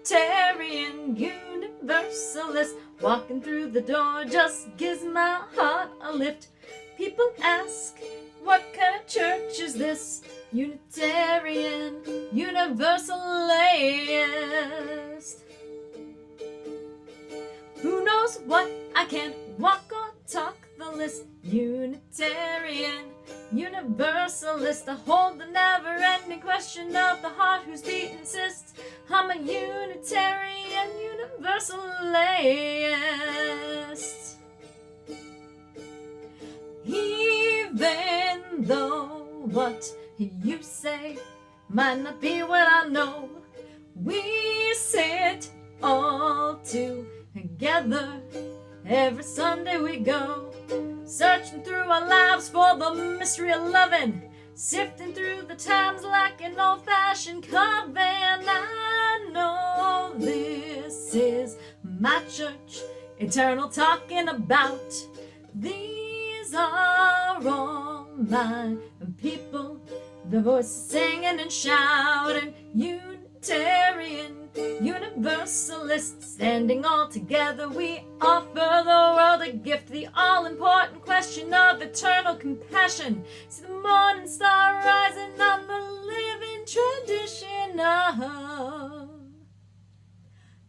Unitarian Universalist. Walking through the door just gives my heart a lift. People ask, what kind of church is this? Unitarian Universalist. Who knows what? I can't walk or talk the list. Unitarian Universalist. I hold the never-ending question of the heart whose beat insists. I'm a Unitarian Universalist. Even though what you say might not be what I know, we sit all together. Every Sunday we go, searching through our lives for the mystery of loving, sifting through the times like an old-fashioned coven. I know this is my church, eternal talking about. These are all my people, the voices singing and shouting. Unitarian Universalist, standing all together, we offer the world a gift, the all-important question of eternal compassion. See the morning star rising on the living tradition of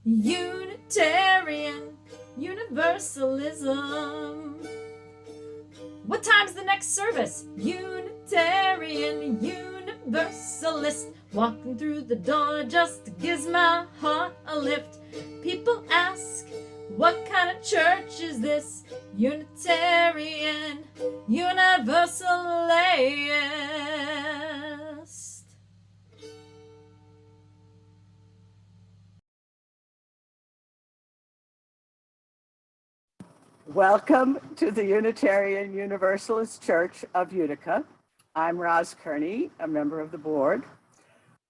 Unitarian Universalism. What time's the next service? Unitarian Universalist. Walking through the door just gives my heart a lift. People ask, what kind of church is this? Unitarian Universalist. Welcome to the Unitarian Universalist Church of Utica. I'm Roz Kearney, a member of the board.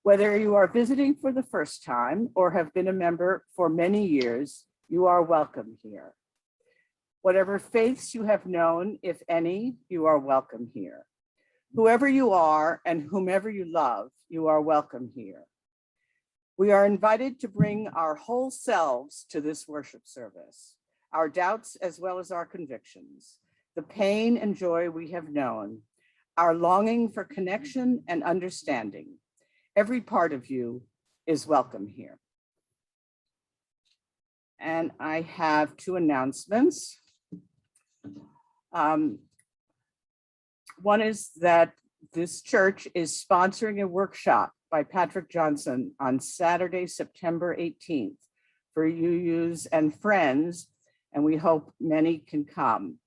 Whether you are visiting for the first time or have been a member for many years, you are welcome here. Whatever faiths you have known, if any, you are welcome here. Whoever you are and whomever you love, you are welcome here. We are invited to bring our whole selves to this worship service, our doubts as well as our convictions, the pain and joy we have known, our longing for connection and understanding. Every part of you is welcome here. And I have two announcements. One is that this church is sponsoring a workshop by Patrick Johnson on Saturday, September 18th for UUs and friends, and we hope many can come.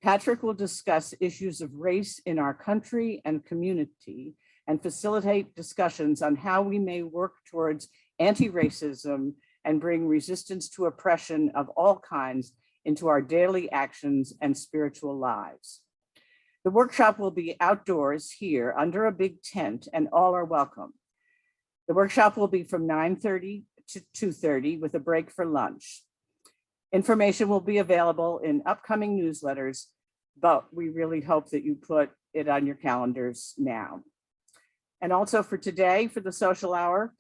Patrick will discuss issues of race in our country and community and facilitate discussions on how we may work towards anti-racism and bring resistance to oppression of all kinds into our daily actions and spiritual lives. The workshop will be outdoors here under a big tent, and all are welcome. The workshop will be from 9:30 to 2:30 with a break for lunch. Information will be available in upcoming newsletters, but we really hope that you put it on your calendars now. And also for today, for the social hour,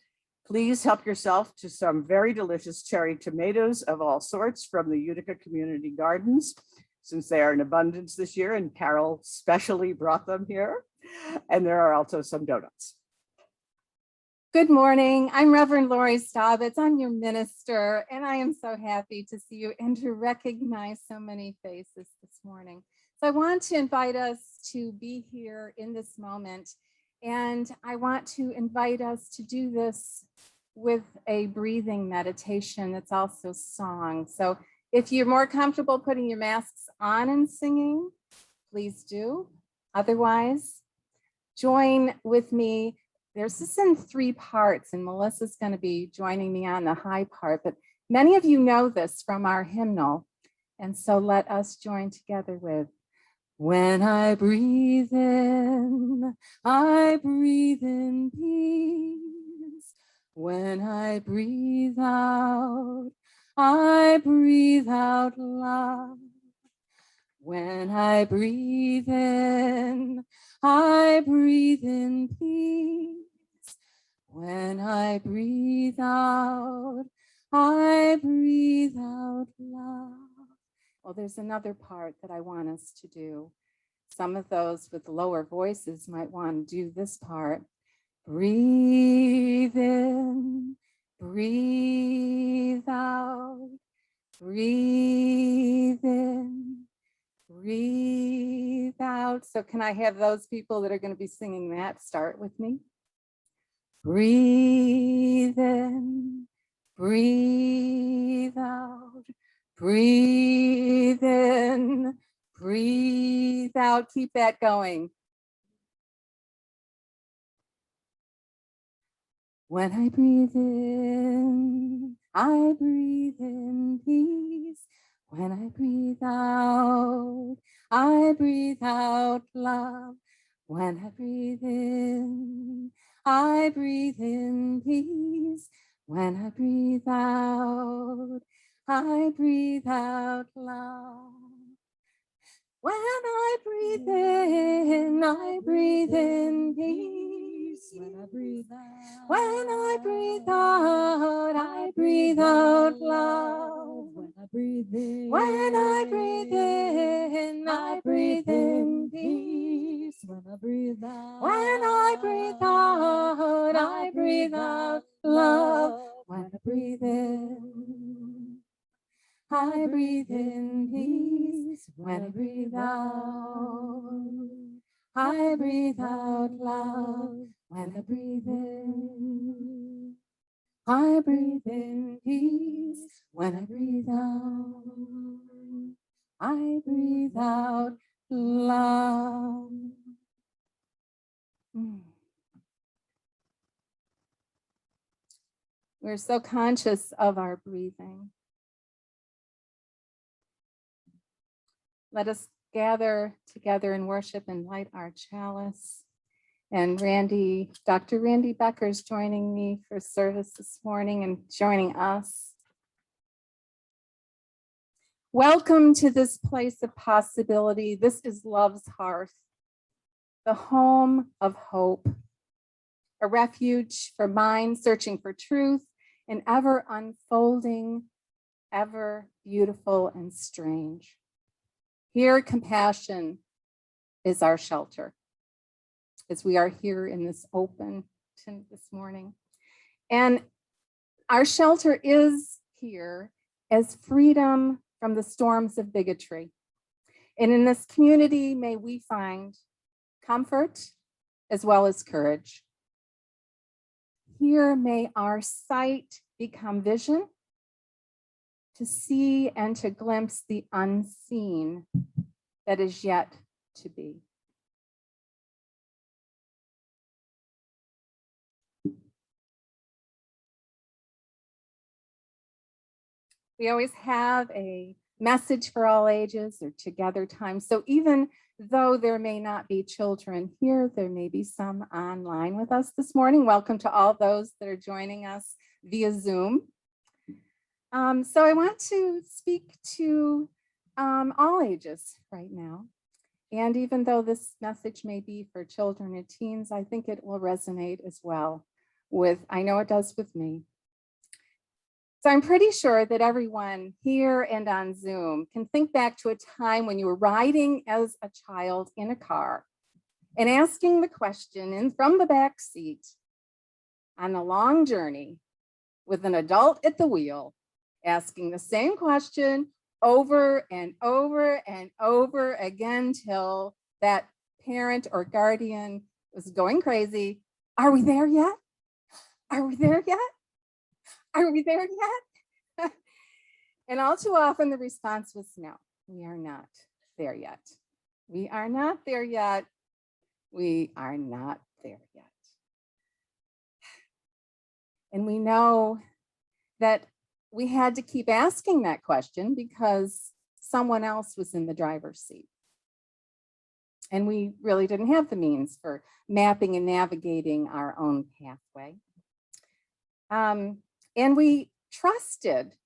please help yourself to some very delicious cherry tomatoes of all sorts from the Utica Community Gardens, since they are in abundance this year, and Carol specially brought them here. And there are also some donuts. Good morning. I'm Reverend Lori Staubitz. I'm your minister, and I am so happy to see you and to recognize so many faces this morning. So I want to invite us to be here in this moment, and I want to invite us to do this with a breathing meditation that's also song. So if you're more comfortable putting your masks on and singing, please do. Otherwise, join with me. There's this in 3 parts, and Melissa's going to be joining me on the high part, but many of you know this from our hymnal. And so let us join together with, when I breathe in peace. When I breathe out love. When I breathe in peace. When I breathe out, I breathe out love. Well, there's another part that I want us to do. Some of those with lower voices might want to do this part. Breathe in, breathe out, breathe in, breathe out. So can I have those people that are going to be singing that start with me? Breathe in, breathe out, breathe in, breathe out. Keep that going. When I breathe in peace. When I breathe out love. When I breathe in peace. When I breathe out love. When I breathe in peace. When I breathe out, I breathe out love. When I breathe in, I breathe in peace. When I breathe out, I breathe out love. When I breathe in, I breathe in peace. When I breathe out, I breathe out love. When I breathe in, I breathe in peace. When I breathe out, I breathe out love. We're so conscious of our breathing. Let us gather together in worship and light our chalice. And Dr. Randy Becker is joining me for service this morning and joining us. Welcome to this place of possibility. This is Love's Hearth, the home of hope, a refuge for minds searching for truth and ever unfolding, ever beautiful and strange. Here, compassion is our shelter as we are here in this open tent this morning. And our shelter is here as freedom from the storms of bigotry. And in this community, may we find comfort as well as courage. Here, may our sight become vision, to see and to glimpse the unseen that is yet to be. We always have a message for all ages or together time. So even though there may not be children here, there may be some online with us this morning. Welcome to all those that are joining us via Zoom. So I want to speak to all ages right now. And even though this message may be for children and teens, I think it will resonate as well I know it does with me. So I'm pretty sure that everyone here and on Zoom can think back to a time when you were riding as a child in a car and asking the question from the back seat on a long journey with an adult at the wheel, asking the same question over and over and over again till that parent or guardian was going crazy. Are we there yet? Are we there yet? Are we there yet? And all too often the response was no, we are not there yet. We are not there yet. We are not there yet. And we know that we had to keep asking that question because someone else was in the driver's seat. And we really didn't have the means for mapping and navigating our own pathway. And we trusted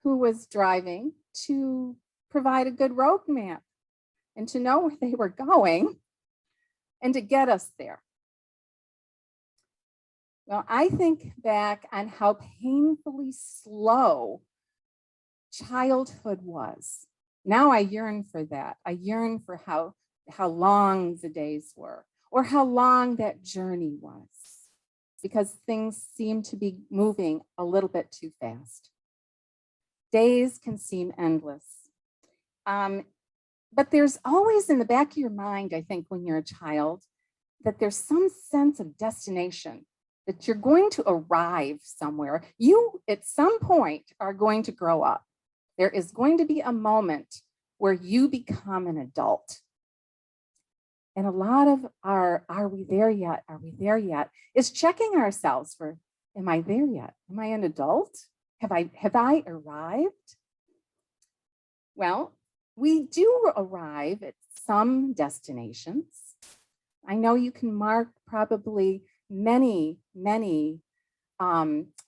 who was driving to provide a good roadmap and to know where they were going and to get us there. Well, I think back on how painfully slow childhood was. Now I yearn for that. I yearn for how long the days were, or how long that journey was, because things seem to be moving a little bit too fast. Days can seem endless. But there's always in the back of your mind, I think, when you're a child, that there's some sense of destination, that you're going to arrive somewhere. You, at some point, are going to grow up. There is going to be a moment where you become an adult. And a lot of our, are we there yet? Are we there yet? Is checking ourselves for, am I there yet? Am I an adult? Have I arrived? Well, we do arrive at some destinations. I know you can mark probably many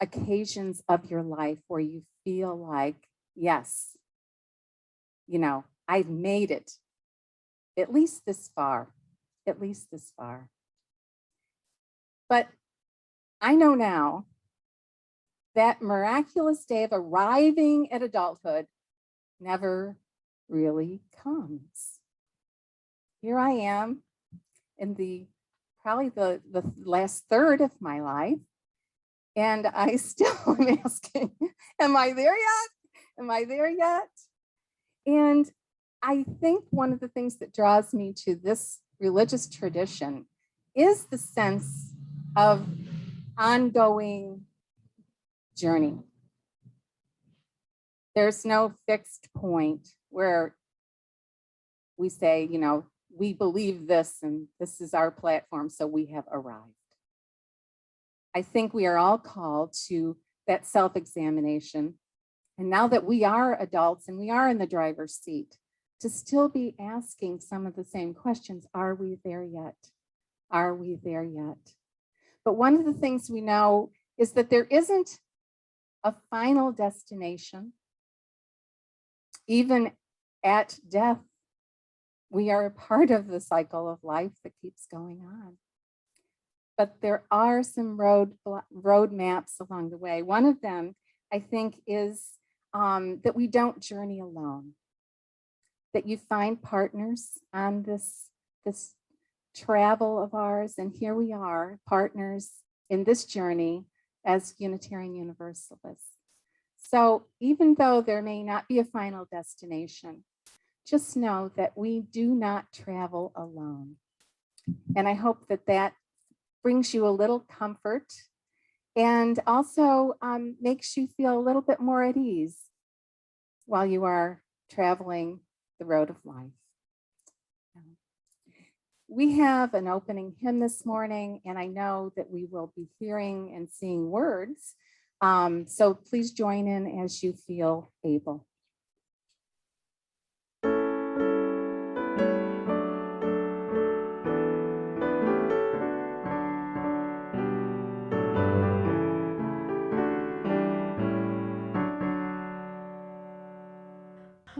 occasions of your life where you feel like, yes, you know, I've made it, at least this far, at least this far. But I know now that miraculous day of arriving at adulthood never really comes. Here I am in probably the last third of my life, and I still am asking, am I there yet? Am I there yet? And I think one of the things that draws me to this religious tradition is the sense of ongoing journey. There's no fixed point where we say, you know, we believe this and this is our platform, so we have arrived. I think we are all called to that self-examination. And now that we are adults and we are in the driver's seat, to still be asking some of the same questions. Are we there yet? Are we there yet? But one of the things we know is that there isn't a final destination. Even at death, we are a part of the cycle of life that keeps going on. But there are some road maps along the way. One of them, I think, is that we don't journey alone, that you find partners on this travel of ours. And here we are, partners in this journey as Unitarian Universalists. So even though there may not be a final destination, just know that we do not travel alone. And I hope that that brings you a little comfort and also makes you feel a little bit more at ease while you are traveling the road of life. We have an opening hymn this morning, and I know that we will be hearing and seeing words. So please join in as you feel able.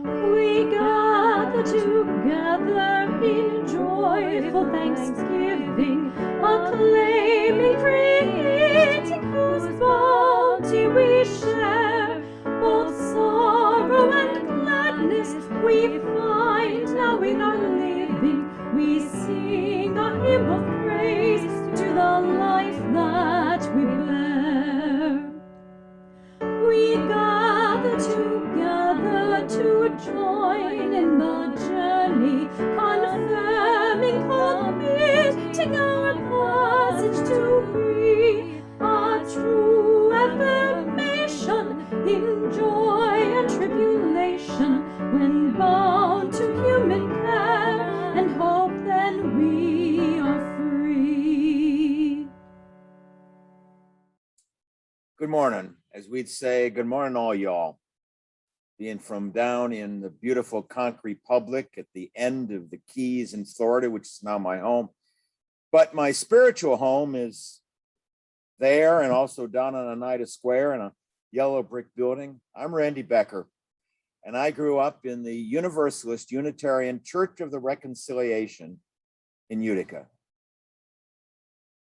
We gather together in joyful thanksgiving, acclaiming, creating whose bounty we share. Both sorrow and gladness we find now in our living. We sing a hymn of praise to the life that we bear. We gather together to join in the journey, confirming, committing our passage to be a true affirmation in joy and tribulation, when bound to human care and hope, then we are free. Good morning. As we'd say, good morning, all y'all. Being from down in the beautiful concrete public at the end of the Keys in Florida, which is now my home. But my spiritual home is there and also down on Oneida Square in a yellow brick building. I'm Randy Becker, and I grew up in the Universalist Unitarian Church of the Reconciliation in Utica.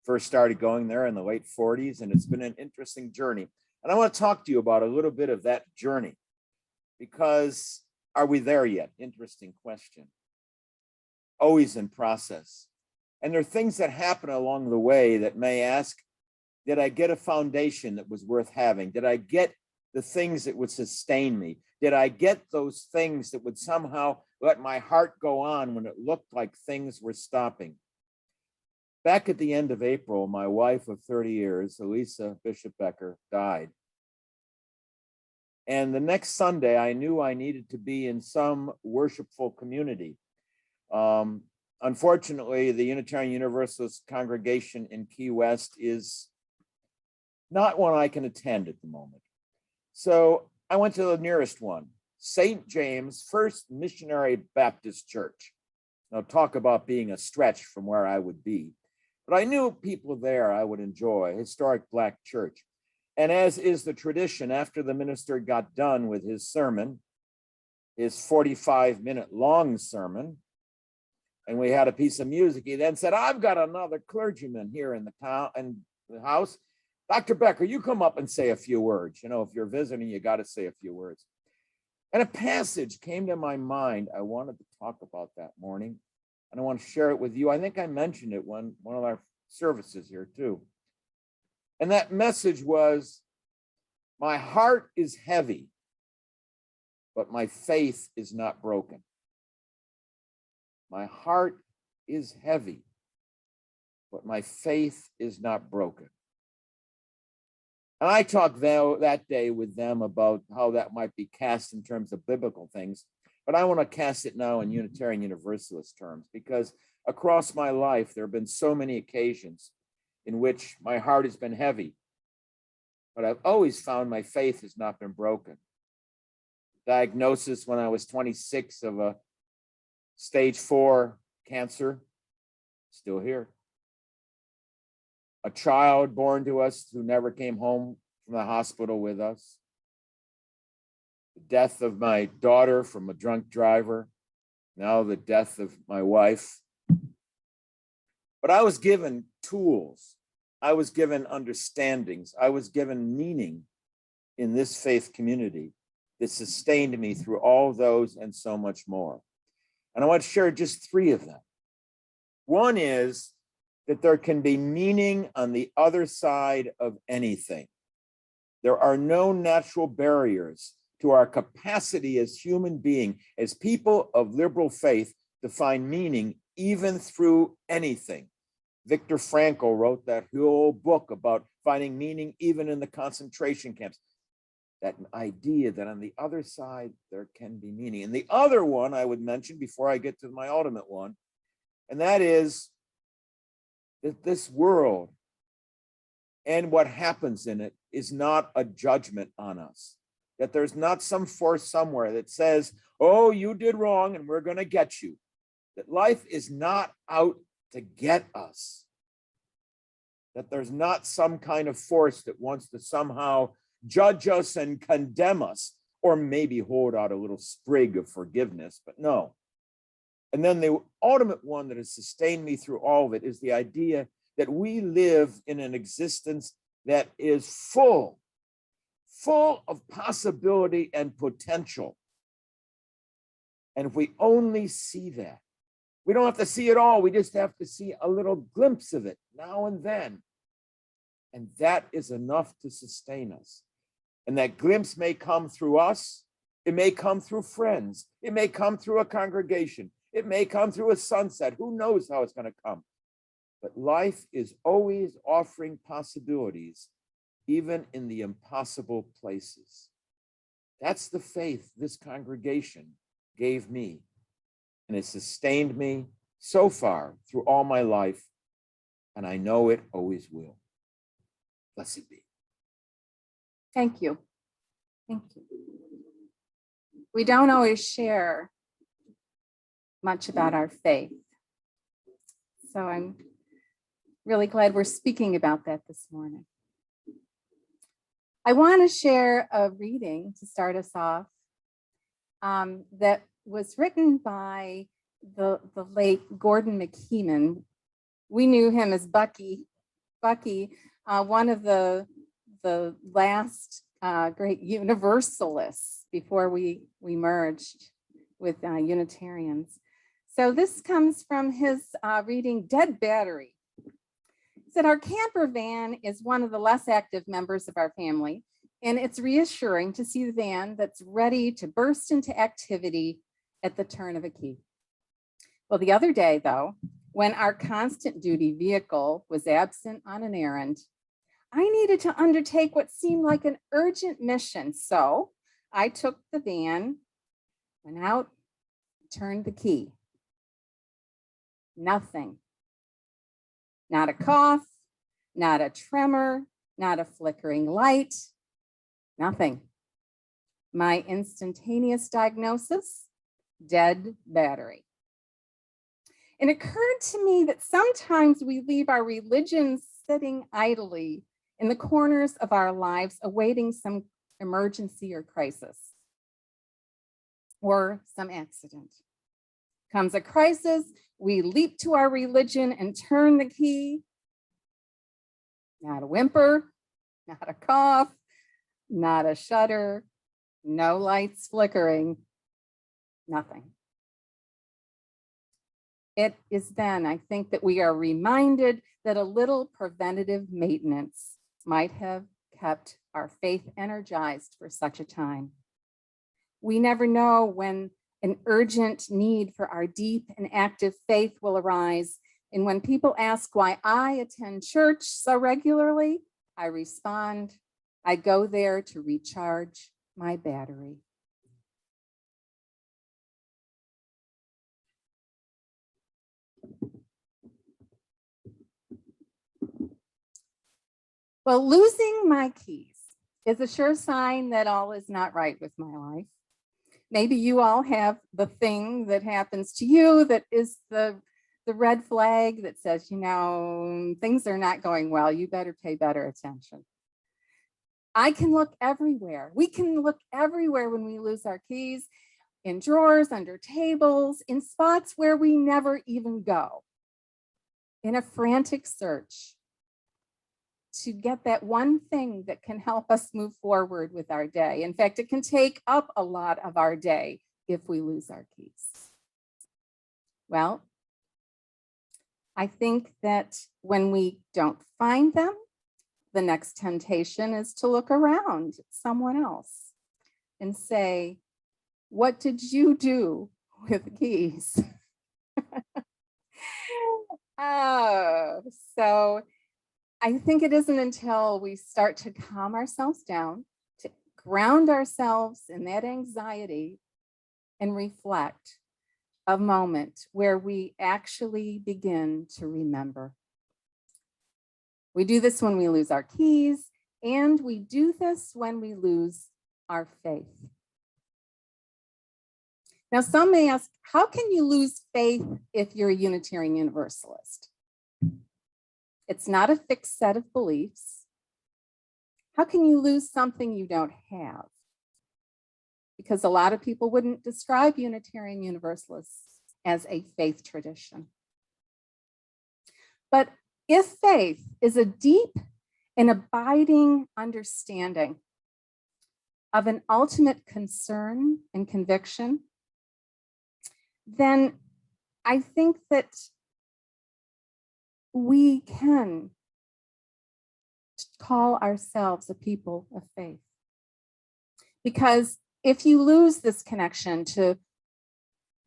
First started going there in the late 40s, and it's been an interesting journey. And I want to talk to you about a little bit of that journey, because are we there yet? Interesting question. Always in process. And there are things that happen along the way that may ask, did I get a foundation that was worth having? Did I get the things that would sustain me? Did I get those things that would somehow let my heart go on when it looked like things were stopping? Back at the end of April, my wife of 30 years, Elisa Bishop Becker, died. And the next Sunday, I knew I needed to be in some worshipful community. Unfortunately, the Unitarian Universalist congregation in Key West is not one I can attend at the moment. So I went to the nearest one, St. James First Missionary Baptist Church. Now, talk about being a stretch from where I would be. But I knew people there I would enjoy, historic Black church. And as is the tradition, after the minister got done with his sermon, his 45-minute long sermon, and we had a piece of music, he then said, I've got another clergyman here in the town and the house. Dr. Becker, you come up and say a few words. You know, if you're visiting, you got to say a few words. And a passage came to my mind I wanted to talk about that morning, and I want to share it with you. I think I mentioned it one of our services here too. And that message was, my heart is heavy, but my faith is not broken. My heart is heavy, but my faith is not broken. And I talked that day with them about how that might be cast in terms of biblical things, but I want to cast it now in Unitarian Universalist terms, because across my life, there have been so many occasions in which my heart has been heavy, but I've always found my faith has not been broken. Diagnosis when I was 26 of a stage 4 cancer, still here. A child born to us who never came home from the hospital with us. The death of my daughter from a drunk driver. Now the death of my wife. But I was given tools. I was given understandings. I was given meaning in this faith community that sustained me through all those and so much more. And I want to share just 3 of them. One is that there can be meaning on the other side of anything. There are no natural barriers to our capacity as human beings, as people of liberal faith, to find meaning even through anything. Viktor Frankl wrote that whole book about finding meaning even in the concentration camps. That idea that on the other side, there can be meaning. And the other one I would mention before I get to my ultimate one, and that is that this world and what happens in it is not a judgment on us. That there's not some force somewhere that says, oh, you did wrong and we're going to get you. That life is not out to get us. That there's not some kind of force that wants to somehow judge us and condemn us, or maybe hold out a little sprig of forgiveness, but no. And then the ultimate one that has sustained me through all of it is the idea that we live in an existence that is full of possibility and potential. And if we only see that, we don't have to see it all. We just have to see a little glimpse of it now and then. And that is enough to sustain us. And that glimpse may come through us. It may come through friends. It may come through a congregation. It may come through a sunset. Who knows how it's going to come? But life is always offering possibilities, even in the impossible places. That's the faith this congregation gave me. And it sustained me so far through all my life. And I know it always will. Blessed be. Thank you. Thank you. We don't always share much about our faith. So I'm really glad we're speaking about that this morning. I want to share a reading to start us off that was written by the late Gordon McKeeman. We knew him as Bucky Bucky, one of the last great Universalists before we merged with Unitarians. So this comes from his reading Dead Battery. He said, our camper van is one of the less active members of our family, and it's reassuring to see the van that's ready to burst into activity at the turn of a key. Well, the other day, though, when our constant duty vehicle was absent on an errand, I needed to undertake what seemed like an urgent mission. So I took the van, went out, turned the key. Nothing. Not a cough, not a tremor, not a flickering light, nothing. My instantaneous diagnosis, dead battery. It occurred to me that sometimes we leave our religion sitting idly in the corners of our lives, awaiting some emergency or crisis or some accident. Comes a crisis, we leap to our religion and turn the key. Not a whimper, not a cough, not a shudder, no lights flickering, nothing. It is then, I think, that we are reminded that a little preventative maintenance might have kept our faith energized for such a time. We never know when an urgent need for our deep and active faith will arise. And when people ask why I attend church so regularly, I respond, I go there to recharge my battery. Well, losing my keys is a sure sign that all is not right with my life. Maybe you all have the thing that happens to you that is the red flag that says, you know, things are not going well. You better pay better attention. I can look everywhere. We can look everywhere when we lose our keys, in drawers, under tables, in spots where we never even go, in a frantic search to get that one thing that can help us move forward with our day. In fact, it can take up a lot of our day if we lose our keys. Well, I think that when we don't find them, the next temptation is to look around at someone else and say, what did you do with the keys? So I think it isn't until we start to calm ourselves down, to ground ourselves in that anxiety and reflect a moment where we actually begin to remember. We do this when we lose our keys, and we do this when we lose our faith. Now, some may ask, how can you lose faith if you're a Unitarian Universalist? It's not a fixed set of beliefs. How can you lose something you don't have? Because a lot of people wouldn't describe Unitarian Universalists as a faith tradition. But if faith is a deep and abiding understanding of an ultimate concern and conviction, then I think that we can call ourselves a people of faith. Because if you lose this connection to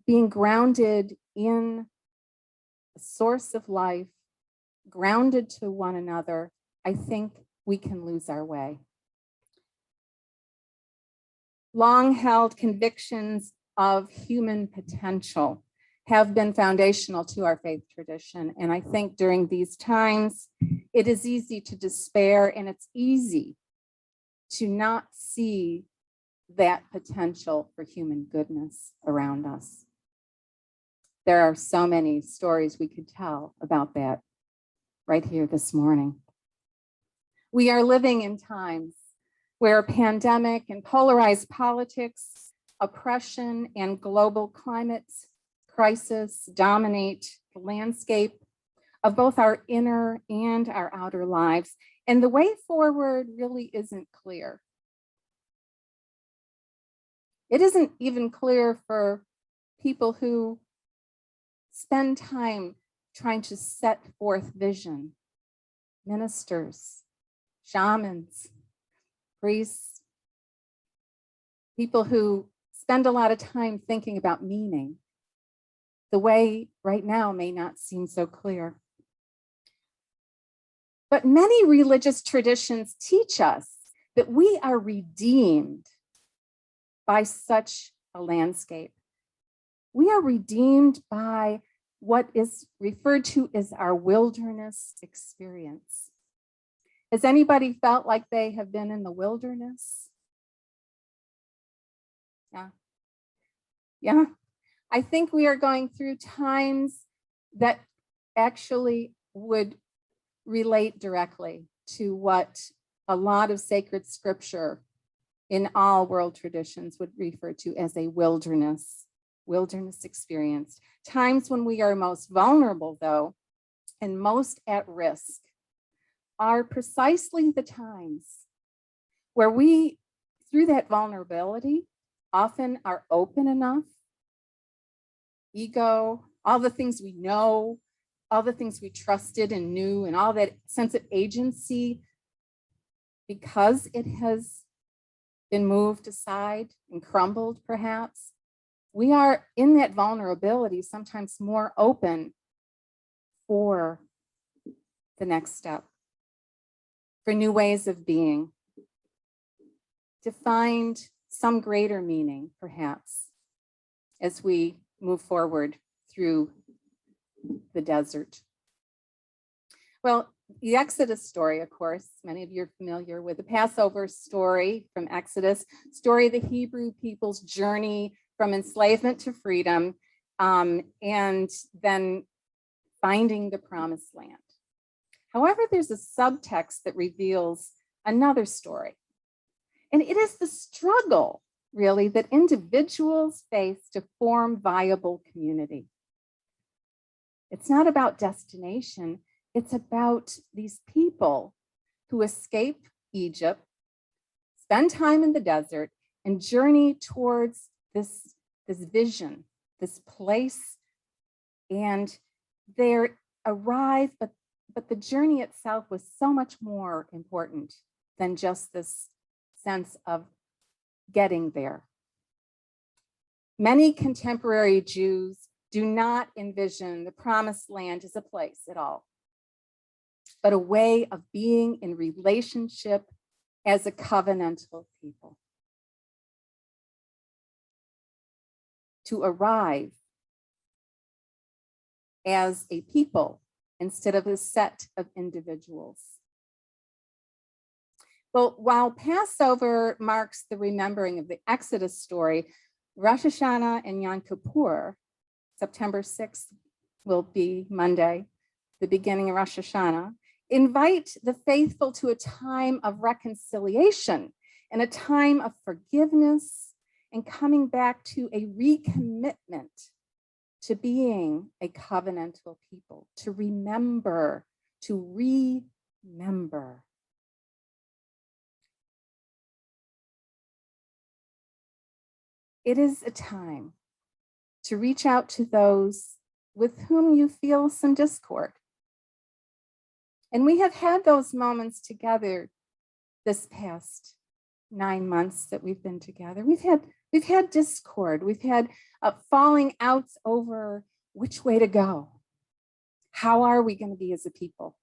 being grounded in the source of life, grounded to one another, I think we can lose our way. Long-held convictions of human potential have been foundational to our faith tradition. And I think during these times, it is easy to despair, and it's easy to not see that potential for human goodness around us. There are so many stories we could tell about that right here this morning. We are living in times where a pandemic and polarized politics, oppression, and global climate crisis dominate the landscape of both our inner and our outer lives. And the way forward really isn't clear. It isn't even clear for people who spend time trying to set forth vision. Ministers, shamans, priests, people who spend a lot of time thinking about meaning. The way right now may not seem so clear. But many religious traditions teach us that we are redeemed by such a landscape. We are redeemed by what is referred to as our wilderness experience. Has anybody felt like they have been in the wilderness? Yeah. I think we are going through times that actually would relate directly to what a lot of sacred scripture in all world traditions would refer to as a wilderness experience. Times when we are most vulnerable, though, and most at risk are precisely the times where we, through that vulnerability, often are open enough, ego, all the things we know, all the things we trusted and knew, and all that sense of agency, because it has been moved aside and crumbled, perhaps, we are in that vulnerability sometimes more open for the next step, for new ways of being, to find some greater meaning, perhaps, as we move forward through the desert. Well, the Exodus story, of course, many of you are familiar with the Passover story from Exodus, story of the Hebrew people's journey from enslavement to freedom, and then finding the promised land. However, there's a subtext that reveals another story. And it is the struggle, really, that individuals face to form viable community. It's not about destination. It's about these people who escape Egypt, spend time in the desert, and journey towards this vision, this place. And they arrive, but the journey itself was so much more important than just this sense of getting there. Many contemporary Jews do not envision the promised land as a place at all, but a way of being in relationship as a covenantal people. To arrive as a people instead of a set of individuals. Well, while Passover marks the remembering of the Exodus story, Rosh Hashanah and Yom Kippur, September 6th will be Monday, the beginning of Rosh Hashanah, invite the faithful to a time of reconciliation and a time of forgiveness and coming back to a recommitment to being a covenantal people, to remember, to remember. It is a time to reach out to those with whom you feel some discord. And we have had those moments together this past 9 months that we've been together. We've had discord. We've had falling outs over which way to go. How are we going to be as a people?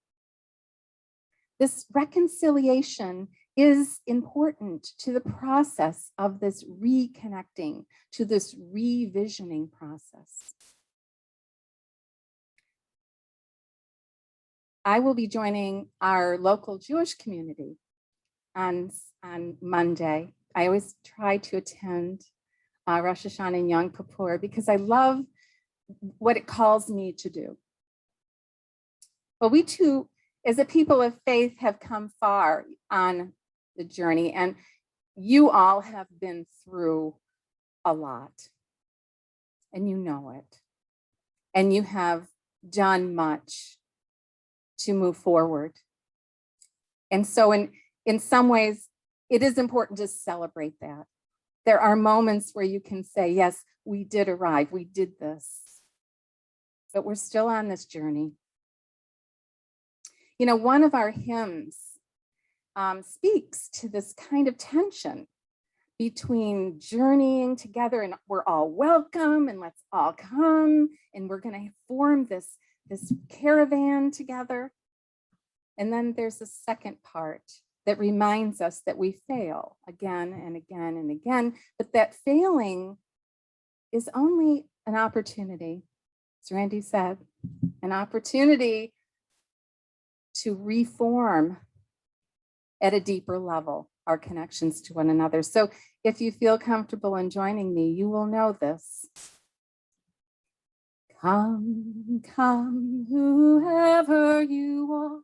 This reconciliation is important to the process of this reconnecting, to this revisioning process. I will be joining our local Jewish community on Monday. I always try to attend Rosh Hashanah and Yom Kippur because I love what it calls me to do. But we too, as a people of faith, have come far on the journey, and you all have been through a lot, and you know it, and you have done much to move forward. And so in some ways, it is important to celebrate that. There are moments where you can say, yes, we did arrive, we did this, but we're still on this journey. You know, one of our hymns speaks to this kind of tension between journeying together and we're all welcome and let's all come and we're going to form this caravan together. And then there's a second part that reminds us that we fail again and again and again, but that failing is only an opportunity, as Randy said, an opportunity to reform at a deeper level our connections to one another. So if you feel comfortable in joining me, you will know this. Come, come, whoever you are,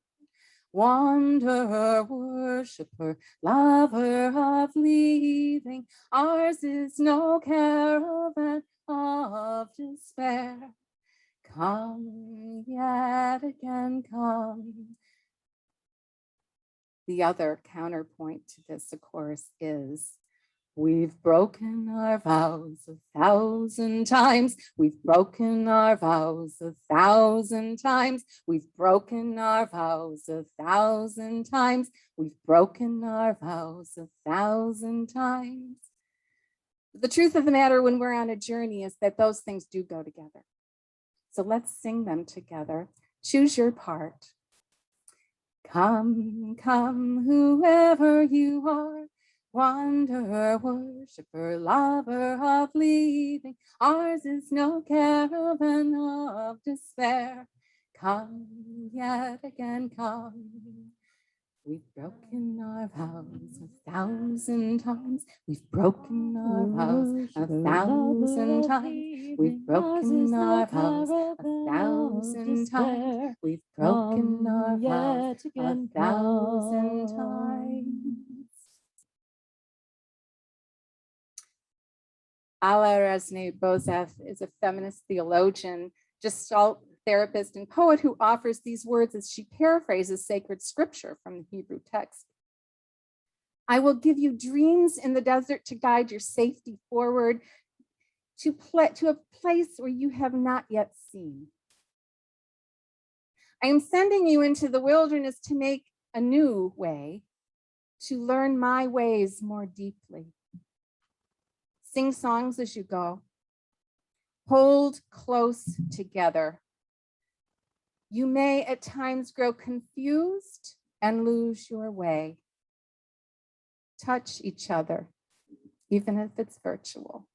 wanderer, worshiper, lover of leaving, ours is no caravan of despair. Come yet again, come. The other counterpoint to this, of course, is we've broken our vows 1,000 times. We've broken our vows 1,000 times. We've broken our vows 1,000 times. We've broken our vows 1,000 times. The truth of the matter when we're on a journey is that those things do go together. So let's sing them together. Choose your part. Come, come, whoever you are, wanderer, worshiper, lover of leaving, ours is no caravan of despair. Come yet again, come. We've broken our vows 1,000 times. We've broken our vows 1,000 times. We've broken our vows 1,000 times. We've broken our vows 1,000 times. Ala Resne Bozeth is a feminist theologian, Gestalt therapist, and poet who offers these words as she paraphrases sacred scripture from the Hebrew text. I will give you dreams in the desert to guide your safety forward to a place where you have not yet seen. I am sending you into the wilderness to make a new way, to learn my ways more deeply. Sing songs as you go. Hold close together. You may at times grow confused and lose your way. Touch each other, even if it's virtual.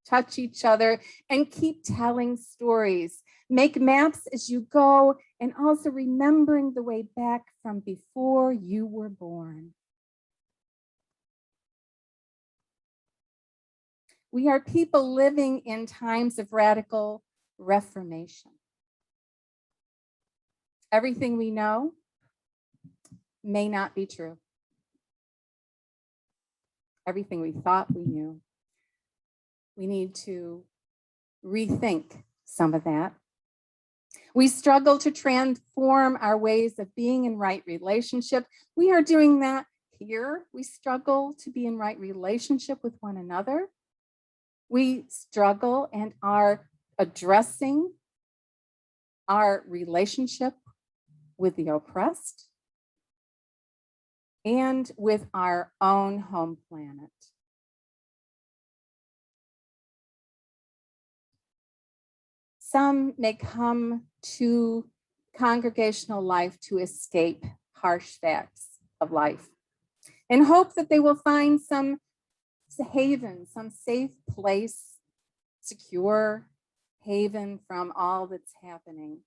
Touch each other and keep telling stories. Make maps as you go and also remembering the way back from before you were born. We are people living in times of radical reformation. Everything we know may not be true. Everything we thought we knew. We need to rethink some of that. We struggle to transform our ways of being in right relationship. We are doing that here. We struggle to be in right relationship with one another. We struggle and are addressing our relationship with the oppressed and with our own home planet. Some may come to congregational life to escape harsh facts of life and hope that they will find some haven, some safe place, secure haven from all that's happening.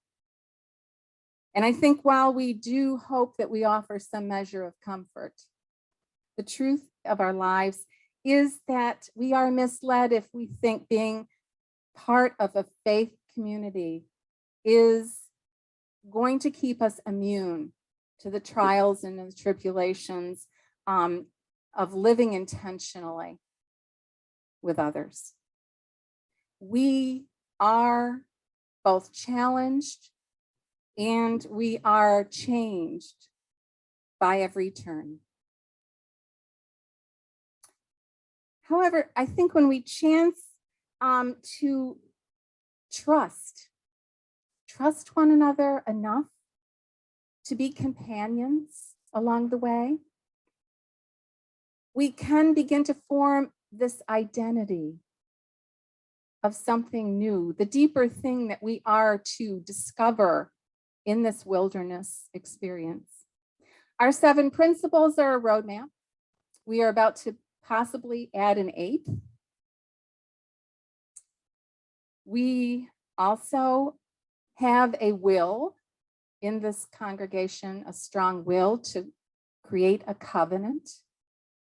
And I think while we do hope that we offer some measure of comfort, the truth of our lives is that we are misled if we think being part of a faith community is going to keep us immune to the trials and the tribulations of living intentionally with others. We are both challenged and we are changed by every turn. However, I think when we chance to trust one another enough to be companions along the way, we can begin to form this identity of something new, the deeper thing that we are to discover in this wilderness experience. Our 7 principles are a roadmap. We are about to possibly add an 8th. We also have a will in this congregation, a strong will to create a covenant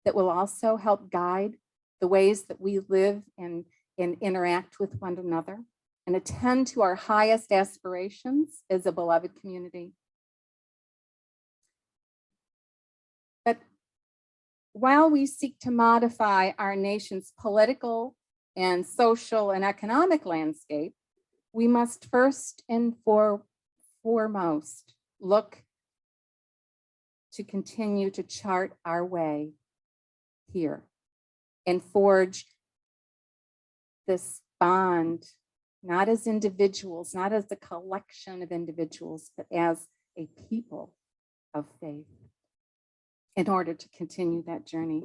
that will also help guide the ways that we live and interact with one another and attend to our highest aspirations as a beloved community. But while we seek to modify our nation's political and social and economic landscape, we must first and foremost look to continue to chart our way here and forge this bond, not as individuals, not as a collection of individuals, but as a people of faith in order to continue that journey.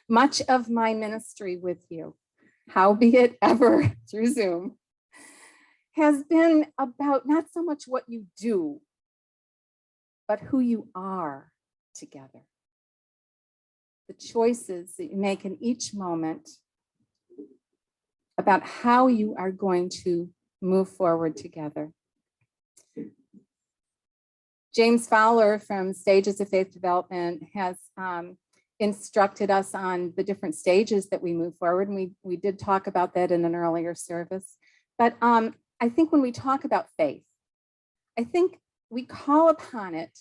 Much of my ministry with you, howbeit ever through Zoom, has been about not so much what you do, but who you are together. The choices that you make in each moment about how you are going to move forward together. James Fowler from Stages of Faith Development has instructed us on the different stages that we move forward. And we did talk about that in an earlier service. But I think when we talk about faith, I think we call upon it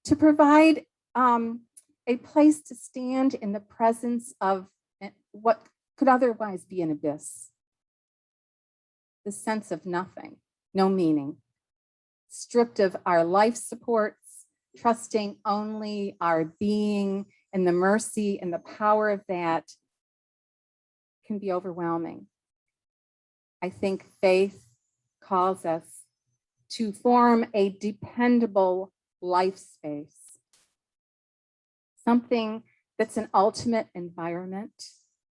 to provide a place to stand in the presence of what could otherwise be an abyss. The sense of nothing, no meaning, stripped of our life supports, trusting only our being, and the mercy and the power of that can be overwhelming. I think faith calls us to form a dependable life space, something that's an ultimate environment,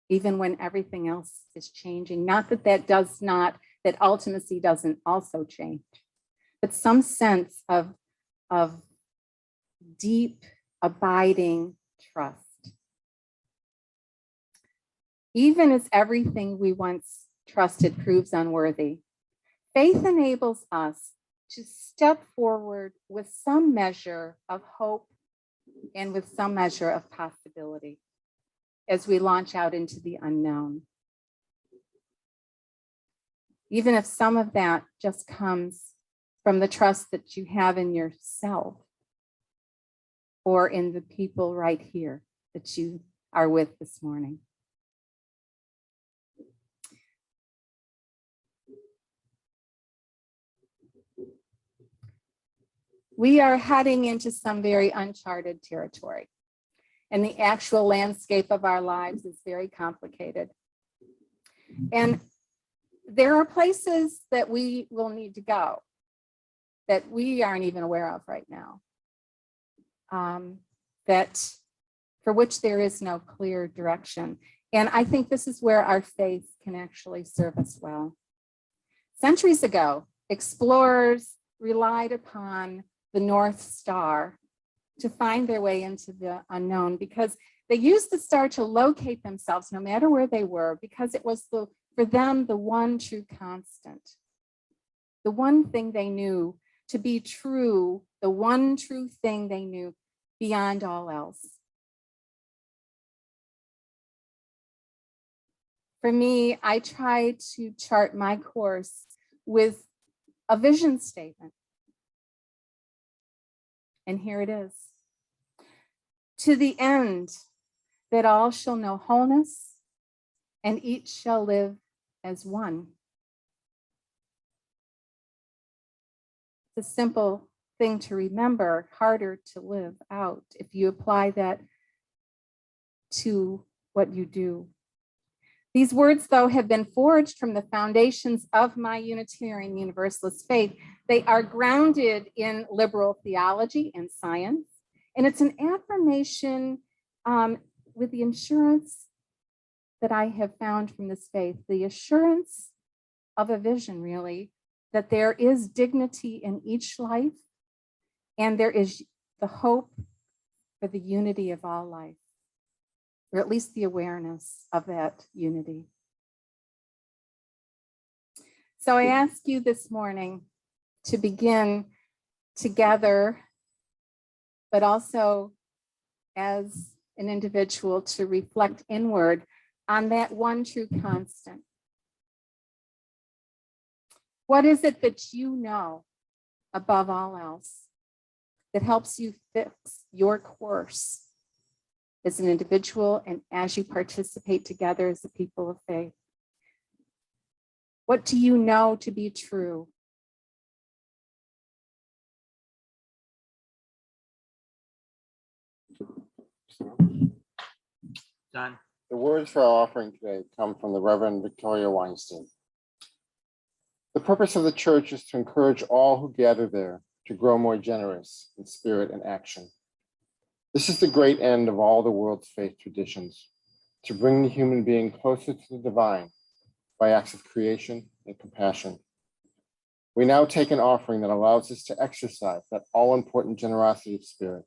even when everything else is changing. Not that that ultimacy doesn't also change, but some sense of deep, abiding trust. Even as everything we once trusted proves unworthy, faith enables us to step forward with some measure of hope and with some measure of possibility as we launch out into the unknown. Even if some of that just comes from the trust that you have in yourself or in the people right here that you are with this morning. We are heading into some very uncharted territory, and the actual landscape of our lives is very complicated. And there are places that we will need to go that we aren't even aware of right now, that for which there is no clear direction. And I think this is where our faith can actually serve us well. Centuries ago, explorers relied upon the North Star to find their way into the unknown, because they used the star to locate themselves no matter where they were, because it was for them the one true constant, the one thing they knew to be true, the one true thing they knew beyond all else. For me, I try to chart my course with a vision statement. And here it is. To the end that all shall know wholeness and each shall live as one. It's a simple thing to remember, harder to live out if you apply that to what you do. These words, though, have been forged from the foundations of my Unitarian Universalist faith. They are grounded in liberal theology and science, and it's an affirmation with the assurance that I have found from this faith, the assurance of a vision, really, that there is dignity in each life, and there is the hope for the unity of all life, or at least the awareness of that unity. So I ask you this morning to begin together, but also as an individual to reflect inward on that one true constant. What is it that you know above all else that helps you fix your course as an individual and as you participate together as a people of faith? What do you know to be true? Done. The words for our offering today come from the Reverend Victoria Weinstein. The purpose of the church is to encourage all who gather there to grow more generous in spirit and action. This is the great end of all the world's faith traditions, to bring the human being closer to the divine by acts of creation and compassion. We now take an offering that allows us to exercise that all-important generosity of spirit,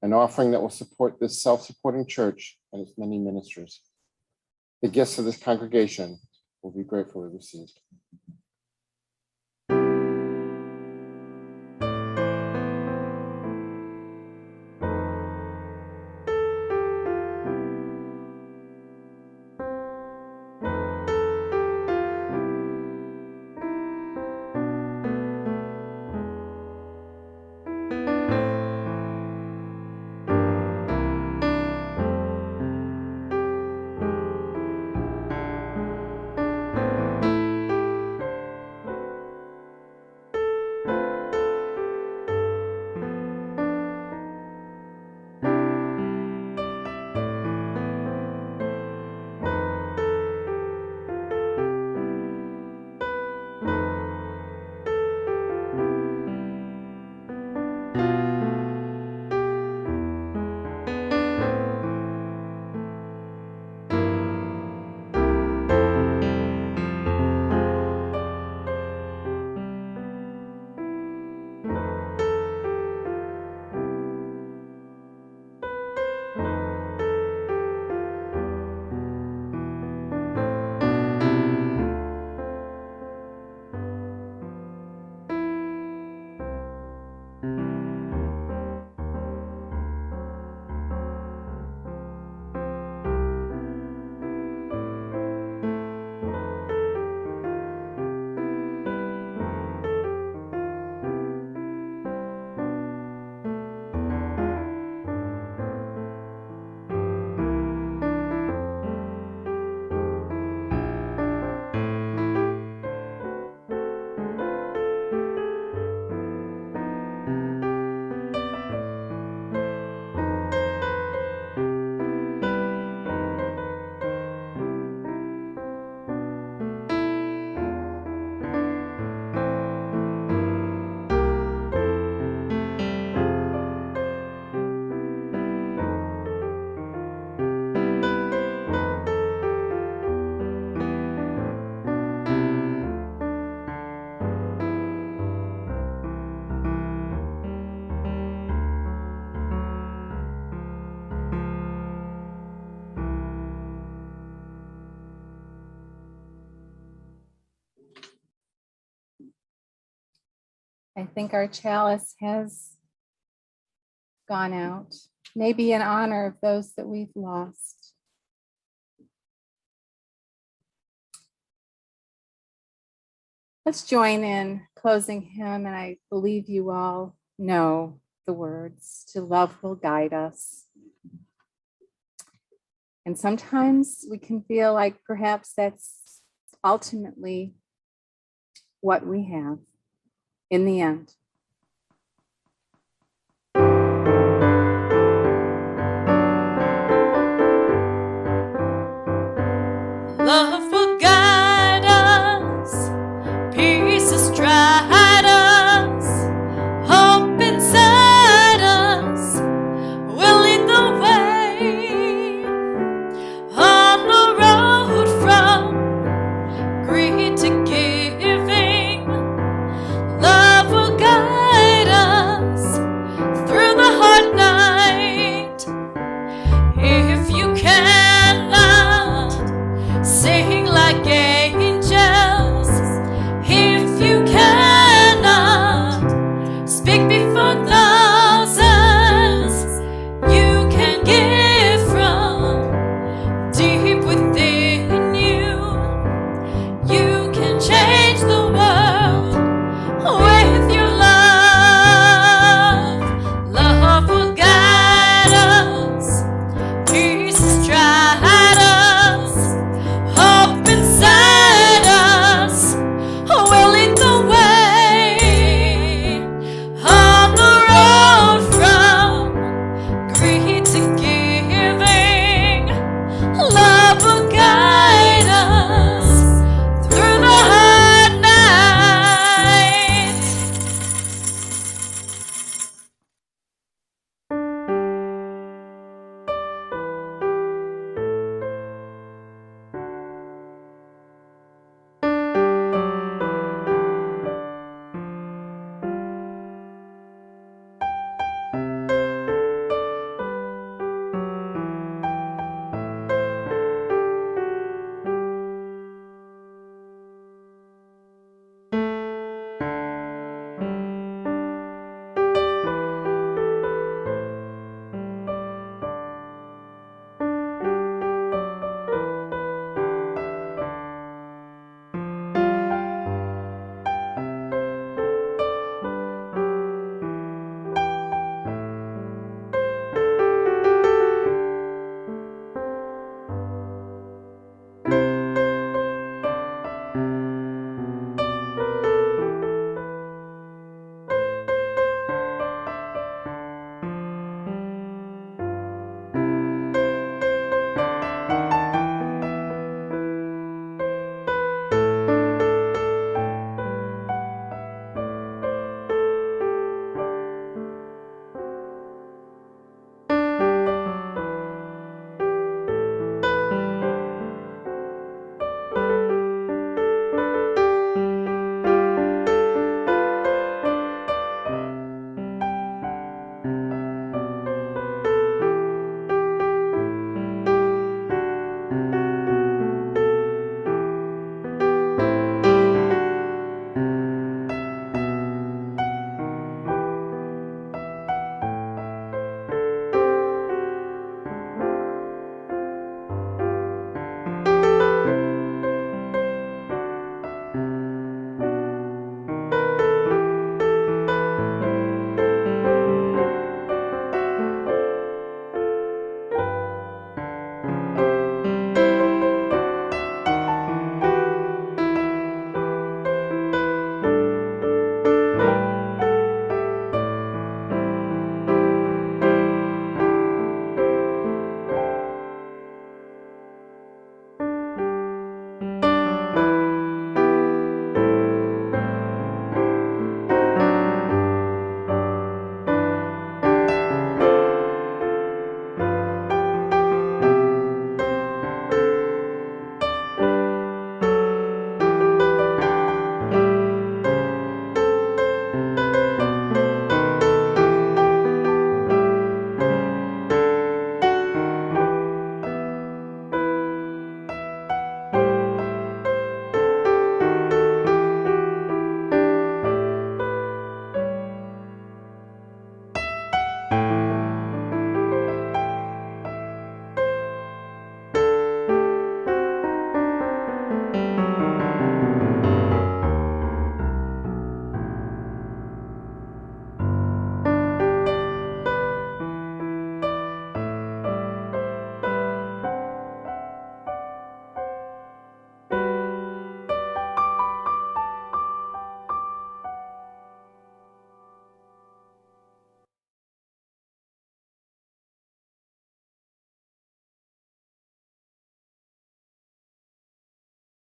an offering that will support this self-supporting church and its many ministers. The gifts of this congregation will be gratefully received. I think our chalice has gone out, maybe in honor of those that we've lost. Let's join in closing hymn, and I believe you all know the words, "To love will guide us." And sometimes we can feel like perhaps that's ultimately what we have in the end.